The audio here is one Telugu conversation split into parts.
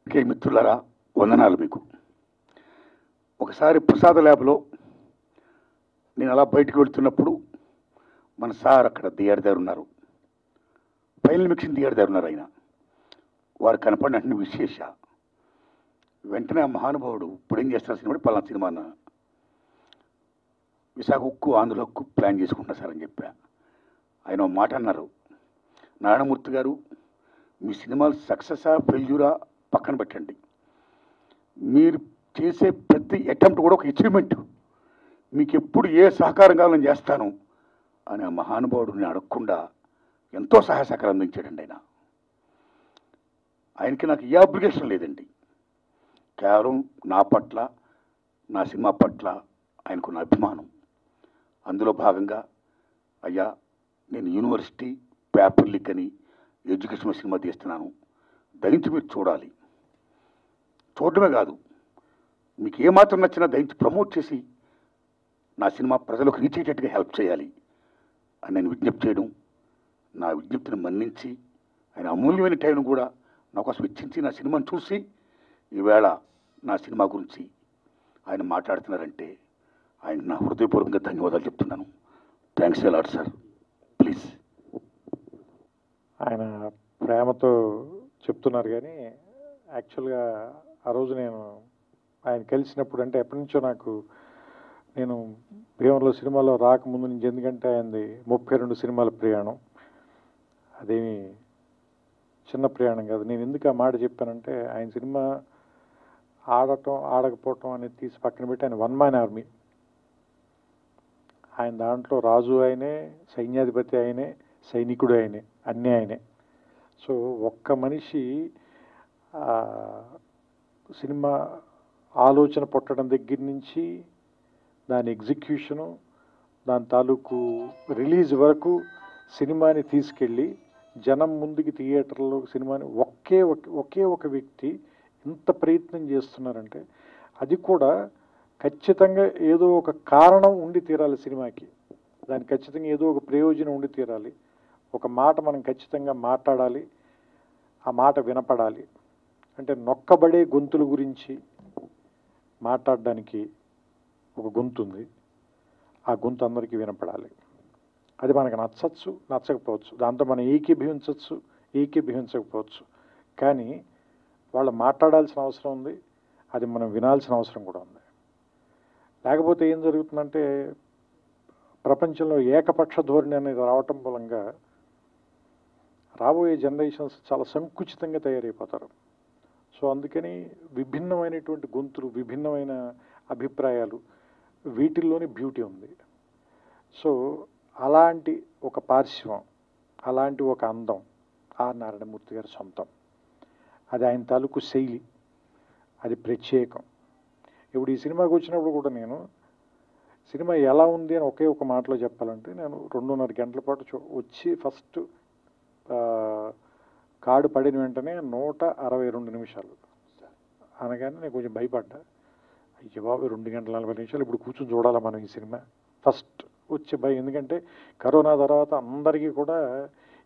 మిత్రులారా, వందనాలు మీకు. ఒకసారి ప్రసాద ల్యాబ్లో నేను అలా బయటకు వెళ్తున్నప్పుడు మన సార్ అక్కడ థియేటర్ దగ్గర ఉన్నారు. ఫైనల్ మిక్సింగ్ థియేటర్ దగ్గర ఉన్నారు. ఆయన వారు కనపడిన వెంటనే విశేష వెంటనే ఆ మహానుభావుడు ఇప్పుడు ఏం చేస్తారు సినిమా పలానా సినిమా అన్న విశాఖ ఉక్కు ఆంధ్ర హక్కు ప్లాన్ చేసుకుంటున్నా సార్ అని చెప్పా. ఆయన ఒక మాట అన్నారు, నారాయణమూర్తి గారు మీ సినిమాలు సక్సెసా ఫెయిల్యూరా పక్కన పెట్టండి, మీరు చేసే ప్రతి అటెంప్ట్ కూడా ఒక అచీవ్మెంట్, మీకు ఎప్పుడు ఏ సహకారం కావాలని చేస్తాను అని ఆ మహానుభావుడు నేను అడగకుండా ఎంతో సహాయ సహకారం అందించాడండి. ఆయనకి నాకు ఏ అబ్లిగేషన్ లేదండి, కేవలం నా పట్ల నా సినిమా పట్ల ఆయనకున్న అభిమానం. అందులో భాగంగా అయ్యా నేను యూనివర్సిటీ పేపర్ లీక్ అని ఎడ్యుకేషన్ సినిమా తీస్తున్నాను, దయించి మీరు చూడాలి, చూడటమే కాదు మీకు ఏమాత్రం నచ్చినా దయించి ప్రమోట్ చేసి నా సినిమా ప్రజలకు రీచ్ అయ్యేటట్టుగా హెల్ప్ చేయాలి అని నేను విజ్ఞప్తి చేయడం, నా విజ్ఞప్తిని మన్నించి ఆయన అమూల్యమైన టైం కూడా నా కోసం వెచ్చించి నా సినిమాను చూసి ఈవేళ నా సినిమా గురించి ఆయన మాట్లాడుతున్నారంటే ఆయన నా హృదయపూర్వకంగా ధన్యవాదాలు చెప్తున్నాను. Thanks a lot sir. ప్లీజ్. ఆయన ప్రేమతో చెప్తున్నారు కానీ యాక్చువల్గా ఆ రోజు నేను ఆయన కలిసినప్పుడు అంటే ఎప్పటి నుంచో నేను భీమవరంలో సినిమాలో రాకముందు నుంచి, ఎందుకంటే ఆయనది 32 సినిమాల ప్రయాణం, అదేమి చిన్న ప్రయాణం కాదు. నేను ఎందుకు ఆ మాట చెప్పానంటే ఆయన సినిమా ఆడటం ఆడకపోవటం అనేది తీసి పక్కన పెట్టి ఆయన వన్ మ్యాన్ ఆర్మీ. ఆయన దాంట్లో రాజు ఆయనే, సైన్యాధిపతి ఆయనే, సైనికుడు ఆయనే, అన్నీ ఆయనే. సో ఒక్క మనిషి సినిమా ఆలోచన పుట్టడం దగ్గర నుంచి దాని ఎగ్జిక్యూషను, దాని తాలూకు రిలీజ్ వరకు సినిమాని తీసుకెళ్ళి జనం ముందుకి థియేటర్లో సినిమాని ఒకే ఒక వ్యక్తి ఇంత ప్రయత్నం చేస్తున్నారంటే అది కూడా ఖచ్చితంగా ఏదో ఒక కారణం ఉండి తీరాలి సినిమాకి, దానికి ఖచ్చితంగా ఏదో ఒక ప్రయోజనం ఉండి తీరాలి. ఒక మాట మనం ఖచ్చితంగా మాట్లాడాలి, ఆ మాట వినపడాలి. అంటే నొక్కబడే గొంతుల గురించి మాట్లాడడానికి ఒక గొంతు ఉంది, ఆ గొంతు అందరికీ వినపడాలి. అది మనకు నచ్చచ్చు, నచ్చకపోవచ్చు, దాంతో మనం ఏకీభవించవచ్చు, ఏకీభవించకపోవచ్చు, కానీ వాళ్ళు మాట్లాడాల్సిన అవసరం ఉంది, అది మనం వినాల్సిన అవసరం కూడా ఉంది. లేకపోతే ఏం జరుగుతుందంటే ప్రపంచంలో ఏకపక్ష ధోరణి అనేది రావటం మూలంగా రాబోయే జనరేషన్స్ చాలా సంకుచితంగా తయారైపోతారు. సో అందుకని విభిన్నమైనటువంటి గొంతులు, విభిన్నమైన అభిప్రాయాలు, వీటిల్లోని బ్యూటీ ఉంది. సో అలాంటి ఒక పార్శ్వం, అలాంటి ఒక అందం ఆర్ నారాయణమూర్తి గారి సొంతం. అది ఆయన తాలూకు శైలి, అది ప్రత్యేకం. ఇప్పుడు ఈ సినిమాకి వచ్చినప్పుడు కూడా నేను సినిమా ఎలా ఉంది అని ఒకే ఒక మాటలో చెప్పాలంటే, నేను 2.5 గంటల పాటు వచ్చి ఫస్ట్ కార్డు పడిన వెంటనే 162 నిమిషాలు అనగానే నేను కొంచెం భయపడ్డా. అయ్యో బాబు 2 గంటల 40 నిమిషాలు ఇప్పుడు కూర్చొని చూడాలా మనం ఈ సినిమా, ఫస్ట్ వచ్చే భయం. ఎందుకంటే కరోనా తర్వాత అందరికీ కూడా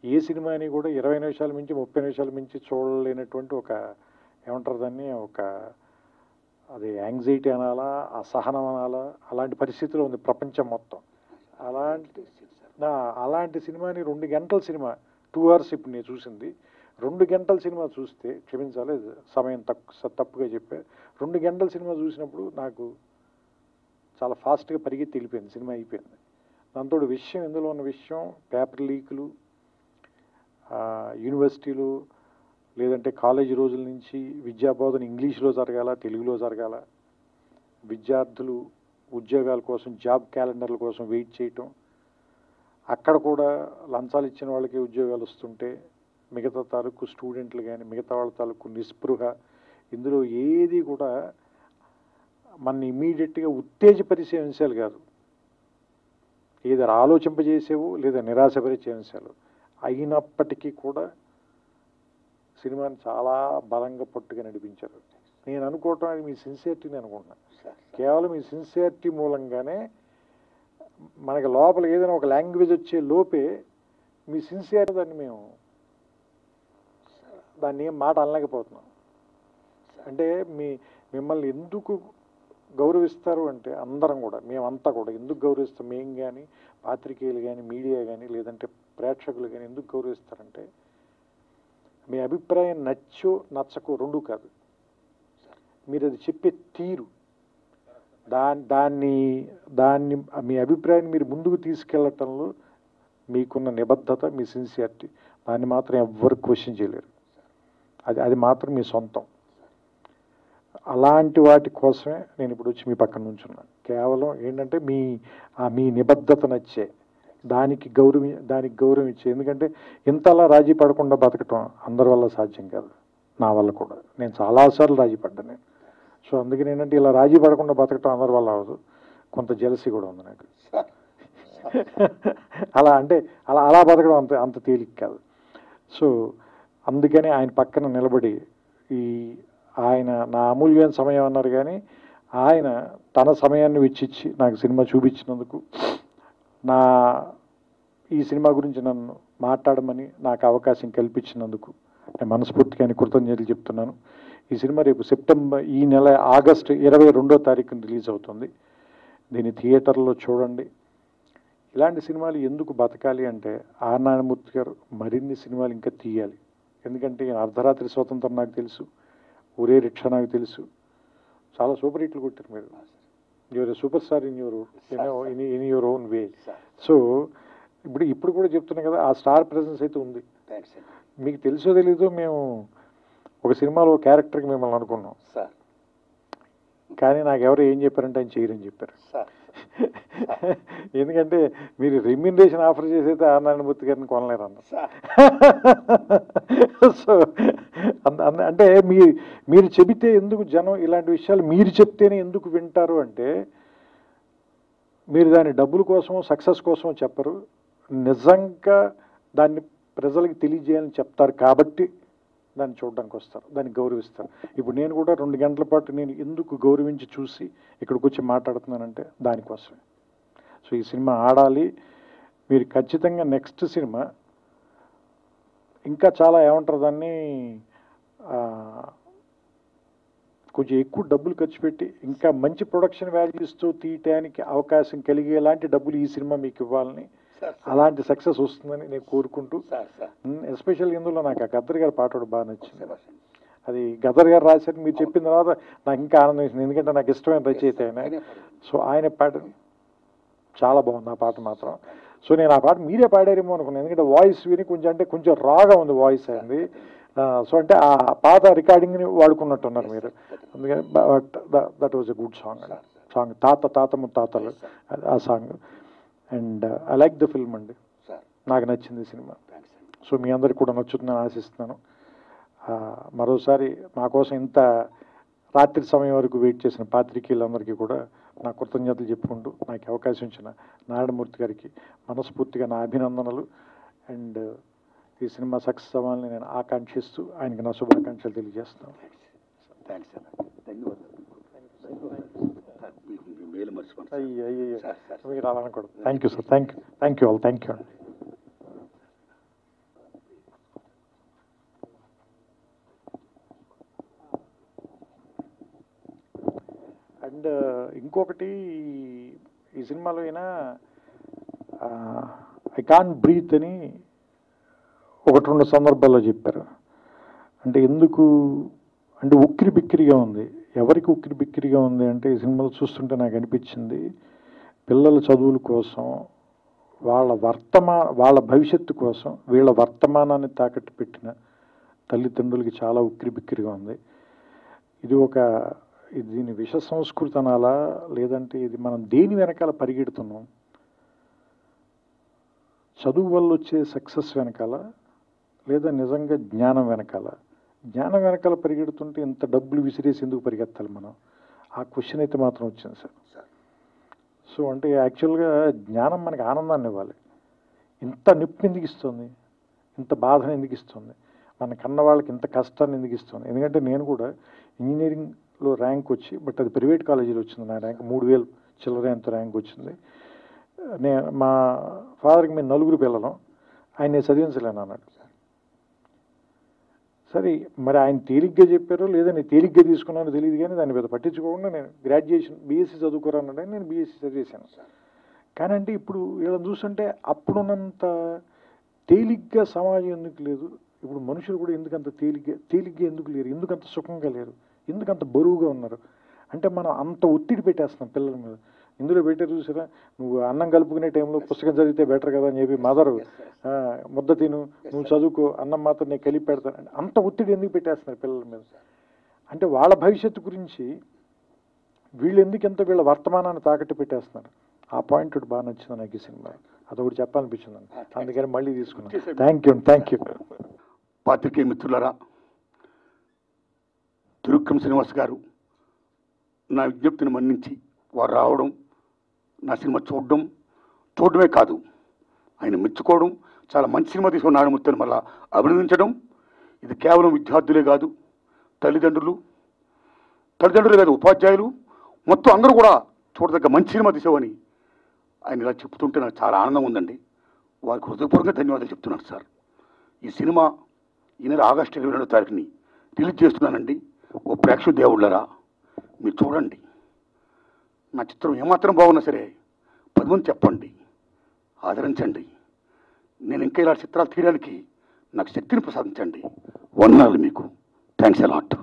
ఏ సినిమాని కూడా 20 నిమిషాల మించి 30 నిమిషాల మించి చూడలేనటువంటి ఒక ఏమంటారు దాన్ని, ఒక అది యాంగ్జైటీ అనాలా, అసహనం అనాలా, అలాంటి పరిస్థితిలో ఉంది ప్రపంచం మొత్తం. అలాంటి సినిమాని 2 గంటల సినిమా 2 hours ఇప్పుడు నేను చూసింది, 2 గంటల సినిమా చూస్తే క్షమించాలి సమయం తప్పుగా చెప్పా. 2 గంటల సినిమా చూసినప్పుడు నాకు చాలా ఫాస్ట్గా పరిగెత్తి వెళ్ళిపోయింది, సినిమా అయిపోయింది. దాంతో విషయం, ఇందులో ఉన్న విషయం పేపర్ లీకులు, యూనివర్సిటీలు లేదంటే కాలేజీ రోజుల నుంచి విద్యాబోధన ఇంగ్లీష్లో జరగాల, తెలుగులో జరగాల, విద్యార్థులు ఉద్యోగాల కోసం జాబ్ క్యాలెండర్ల కోసం వెయిట్ చేయటం, అక్కడ కూడా లంచాలు ఇచ్చిన వాళ్ళకి ఉద్యోగాలు వస్తుంటే మిగతా తాలూకు స్టూడెంట్లు కానీ మిగతా వాళ్ళ తాలూకు నిస్పృహ, ఇందులో ఏది కూడా మన ఇమీడియట్గా ఉత్తేజపరిచే అంశాలు కాదు, ఏదో ఆలోచింపజేసేవు లేదా నిరాశపరిచే అంశాలు అయినప్పటికీ కూడా సినిమాని చాలా బలంగా పట్టుగా నడిపించారు. నేను అనుకోవటం అది మీ సిన్సియారిటీని అనుకుంటున్నాను. కేవలం మీ సిన్సియారిటీ మూలంగానే మనకి లోపల ఏదైనా ఒక లాంగ్వేజ్ వచ్చే లోపే మీ సిన్సియారిటీ దాన్ని ఏం మాట అనలేకపోతున్నాం. అంటే మిమ్మల్ని ఎందుకు గౌరవిస్తారు అంటే అందరం కూడా, మేమంతా కూడా ఎందుకు గౌరవిస్తాం, మేం కానీ పాత్రికేయులు కానీ మీడియా కానీ లేదంటే ప్రేక్షకులు కానీ ఎందుకు గౌరవిస్తారంటే మీ అభిప్రాయం నచ్చో నచ్చకో రెండూ కాదు, మీరు అది చెప్పే తీరు, దాన్ని మీ అభిప్రాయాన్ని మీరు ముందుకు తీసుకెళ్లటంలో మీకున్న నిబద్ధత, మీ సిన్సియారిటీ, దాన్ని మాత్రం ఎవ్వరు క్వశ్చన్ చేయలేరు. అది మాత్రం మీ సొంతం. అలాంటి వాటి కోసమే నేను ఇప్పుడు వచ్చి మీ పక్కన నుంచున్నాను. కేవలం ఏంటంటే మీ నిబద్ధత నచ్చే దానికి గౌరవం ఇచ్చే. ఎందుకంటే ఇంతలా రాజీ పడకుండా బతకటం అందరి వల్ల సాధ్యం కాదు, నా వల్ల కూడా. నేను చాలాసార్లు రాజీ పడ్డాను నేను. సో అందుకని ఏంటంటే ఇలా రాజీ పడకుండా బతకటం అందరి వల్ల అవ్వదు, కొంత జెలసీ కూడా ఉంది నాకు. అలా బతకడం అంత తేలిక కాదు. సో అందుకని ఆయన పక్కన నిలబడి ఆయన నా అమూల్యమైన సమయం అన్నారు, కానీ ఆయన తన సమయాన్ని వెచ్చిచ్చి నాకు సినిమా చూపించినందుకు, ఈ సినిమా గురించి నన్ను మాట్లాడమని నాకు అవకాశం కల్పించినందుకు నేను మనస్ఫూర్తిగా కృతజ్ఞతలు చెప్తున్నాను. ఈ సినిమా రేపు ఈ నెల ఆగస్టు 22వ తారీఖున రిలీజ్ అవుతుంది. దీన్ని థియేటర్లో చూడండి. ఇలాంటి సినిమాలు ఎందుకు బతకాలి అంటే ఆర్ నారాయణమూర్తి గారు మరిన్ని సినిమాలు ఇంకా తీయాలి. ఎందుకంటే అర్ధరాత్రి స్వతంత్రం నాకు తెలుసు, ఒరే రిక్షా నాకు తెలుసు, చాలా సూపర్ హిట్లు కొట్టారు మీరు. You're super star in your own way. So ఇప్పుడు కూడా చెప్తున్నాం కదా, ఆ స్టార్ ప్రెజెన్స్ అయితే ఉంది. మీకు తెలుసో తెలీదో, మేము ఒక సినిమాలో క్యారెక్టర్కి మిమ్మల్ని అనుకున్నాం, కానీ నాకు ఎవరు ఏం చెప్పారంటే ఆయన చేయరని చెప్పారు. ఎందుకంటే మీరు రెమ్యూనరేషన్ ఆఫర్ చేసైతే ఆర్ నారాయణమూర్తి గారిని కొనలేరు అన్న. సో అంటే మీరు చెబితే ఎందుకు జనం ఇలాంటి విషయాలు మీరు చెప్తేనే ఎందుకు వింటారు అంటే, మీరు దాని డబ్బుల కోసం సక్సెస్ కోసం చెప్పరు, నిజంగా దాన్ని ప్రజలకు తెలియజేయాలని చెప్తారు కాబట్టి దాన్ని చూడడానికి వస్తారు, దాన్ని గౌరవిస్తారు. ఇప్పుడు నేను కూడా 2 గంటల పాటు నేను ఎందుకు గౌరవించి చూసి ఇక్కడికి వచ్చి మాట్లాడుతున్నానంటే దానికోసమే. సో ఈ సినిమా ఆడాలి. మీరు ఖచ్చితంగా నెక్స్ట్ సినిమా ఇంకా చాలా ఏమంటారు దాన్ని, కొంచెం ఎక్కువ డబ్బులు ఖర్చు పెట్టి ఇంకా మంచి ప్రొడక్షన్ వాల్యూస్తో తీయటానికి అవకాశం కలిగేలాంటి డబ్బులు ఈ సినిమా మీకు ఇవ్వాలని, అలాంటి సక్సెస్ వస్తుందని నేను కోరుకుంటూ, ఎస్పెషల్ ఇందులో నాకు ఆ గద్దర్ గారి పాట కూడా బాగా నచ్చింది. అది గద్దర్ గారు రాశారు, మీరు చెప్పిన తర్వాత నాకు ఇంకా ఆనందం వేసింది, ఎందుకంటే నాకు ఇష్టమైన రచయిత ఆయన. సో ఆయన పాట చాలా బాగుంది ఆ పాట మాత్రం. సో నేను ఆ పాట మీరే పాడారేమో అనుకున్నాను, ఎందుకంటే వాయిస్ విని కొంచెం రాగా ఉంది వాయిస్ అయింది. సో అంటే ఆ పాత రికార్డింగ్ని వాడుకున్నట్టున్నారు మీరు, అందుకని that was a good song తాత ముత్తాతలు ఆ song. And I like the film అండి, నాకు నచ్చింది సినిమా. సో మీ అందరికి కూడా నచ్చుతుందని ఆశిస్తున్నాను. మరోసారి మా కోసం ఇంత రాత్రి సమయం వరకు వెయిట్ చేసిన పాత్రికేయులందరికీ కూడా నా కృతజ్ఞతలు చెప్పుకుంటూ, నాకు అవకాశం ఇచ్చిన నారాయణమూర్తి గారికి మనస్ఫూర్తిగా నా అభినందనలు. అండ్ ఈ సినిమా సక్సెస్ అవ్వాలని నేను ఆకాంక్షిస్తూ ఆయనకి నా శుభాకాంక్షలు తెలియజేస్తున్నాను. అయ్యో మీరు అలా అనకూడదు. Thank you sir, thank you all, thank you అండి. అండ్ ఇంకొకటి, ఈ సినిమాలో అయినా ఐ కాంట్ బ్రీత్ అని 1-2 సందర్భాల్లో చెప్పారు. అంటే ఎందుకు అంటే ఉక్కిరి బిక్కిరిగా ఉంది. ఎవరికి ఉక్కిరి బిక్కిరిగా ఉంది అంటే, ఈ సినిమాలో చూస్తుంటే నాకు అనిపించింది, పిల్లల చదువుల కోసం, వాళ్ళ భవిష్యత్తు కోసం వీళ్ళ వర్తమానాన్ని తాకట్టు పెట్టిన తల్లిదండ్రులకి చాలా ఉక్కిరి బిక్కిరిగా ఉంది. దీని విష సంస్కృతి అనాలా, లేదంటే ఇది మనం దేని వెనకాల పరిగెడుతున్నాం, చదువు వల్ల వచ్చే సక్సెస్ వెనకాల, లేదా నిజంగా జ్ఞానం వెనకాల పరిగెడుతుంటే ఇంత డబ్బులు విసిరేసి ఎందుకు పరిగెత్తాలి మనం? ఆ క్వశ్చన్ అయితే మాత్రం వచ్చింది సార్. సో అంటే యాక్చువల్గా జ్ఞానం మనకి ఆనందాన్ని ఇవ్వాలి, ఇంత నొప్పి ఎందుకు ఇస్తుంది, ఇంత బాధను ఎందుకు ఇస్తుంది, మన కన్న వాళ్ళకి ఇంత కష్టాన్ని ఎందుకు ఇస్తుంది? ఎందుకంటే నేను కూడా ఇంజనీరింగ్లో ర్యాంక్ వచ్చి, బట్ అది ప్రైవేట్ కాలేజీలో వచ్చింది నా ర్యాంక్, 3000 చిల్లర ఎంత ర్యాంక్ వచ్చింది. మా ఫాదర్కి మేము 4 పిల్లలం, ఆయన నేను చదివించలేను అన్నాడు. సరే మరి ఆయన తేలిగ్గా చెప్పారో లేదా నేను తేలిగ్గా తీసుకున్నానో తెలియదు, కానీ దాన్ని పెద్ద పట్టించుకోకుండా నేను గ్రాడ్యుయేషన్ బీఎస్సీ చదువుకోరానంటే నేను బీఎస్సీ చదివేశాను. కానీ అంటే ఇప్పుడు వీళ్ళని చూస్తుంటే అప్పుడున్నంత తేలిగ్గా సమాజం ఎందుకు లేదు, ఇప్పుడు మనుషులు కూడా ఎందుకంత తేలిగ్గా ఎందుకు లేరు, ఎందుకంత సుఖంగా లేరు, ఎందుకంత బరువుగా ఉన్నారు అంటే మనం అంత ఒత్తిడి పెట్టేస్తున్నాం పిల్లల మీద. ఇందులో పెట్టారు చూసారా, నువ్వు అన్నం కలుపుకునే టైంలో పుస్తకం చదివితే బెటర్ కదా అని చెప్పి మదరు ముద్ద తిను, నువ్వు చదువుకో, అన్నం మాత్రం నేను కలిపి పెడతాను, అంత ఒత్తిడి ఎందుకు పెట్టేస్తున్నారు పిల్లల మీద. అంటే వాళ్ళ భవిష్యత్తు గురించి వీళ్ళు ఎందుకు ఎంత వీళ్ళ వర్తమానాన్ని తాకట్టు పెట్టేస్తున్నారు. ఆ పాయింట్ ఒకటి బాగా నచ్చింది నాకు ఈ సినిమా, అదొకటి చెప్పాలనిపించింది, అందుకని మళ్ళీ తీసుకున్నాను. Thank you. పాత్రికేయ మిత్రులారా, త్రివిక్రమ్ శ్రీనివాస్ గారు నా విజ్ఞప్తిని మన్నించి వారు రావడం, నా సినిమా చూడడమే కాదు ఆయన మెచ్చుకోవడం, చాలా మంచి సినిమా తీసుకున్న నారాయణమూర్తిని మళ్ళా అభినందించడం, ఇది కేవలం విద్యార్థులే కాదు, తల్లిదండ్రులే కాదు, ఉపాధ్యాయులు మొత్తం అందరూ కూడా చూడదగ్గ మంచి సినిమా తీసావని ఆయన ఇలా చెప్తుంటే నాకు చాలా ఆనందం ఉందండి. వారికి హృదయపూర్వకంగా ధన్యవాదాలు చెప్తున్నాను సార్. ఈ సినిమా ఈ నెల ఆగస్టు 22వ తారీఖుని రిలీజ్ చేస్తున్నానండి. ఓ ప్రేక్షక దేవుళ్ళరా మీరు చూడండి. నా చిత్రం ఏమాత్రం బాగున్నా సరే 10 మంది చెప్పండి, ఆదరించండి. నేను ఇంకా ఇలా చిత్రాలు తీయడానికి నాకు శక్తిని ప్రసాదించండి. వందనాలు మీకు. Thanks a lot.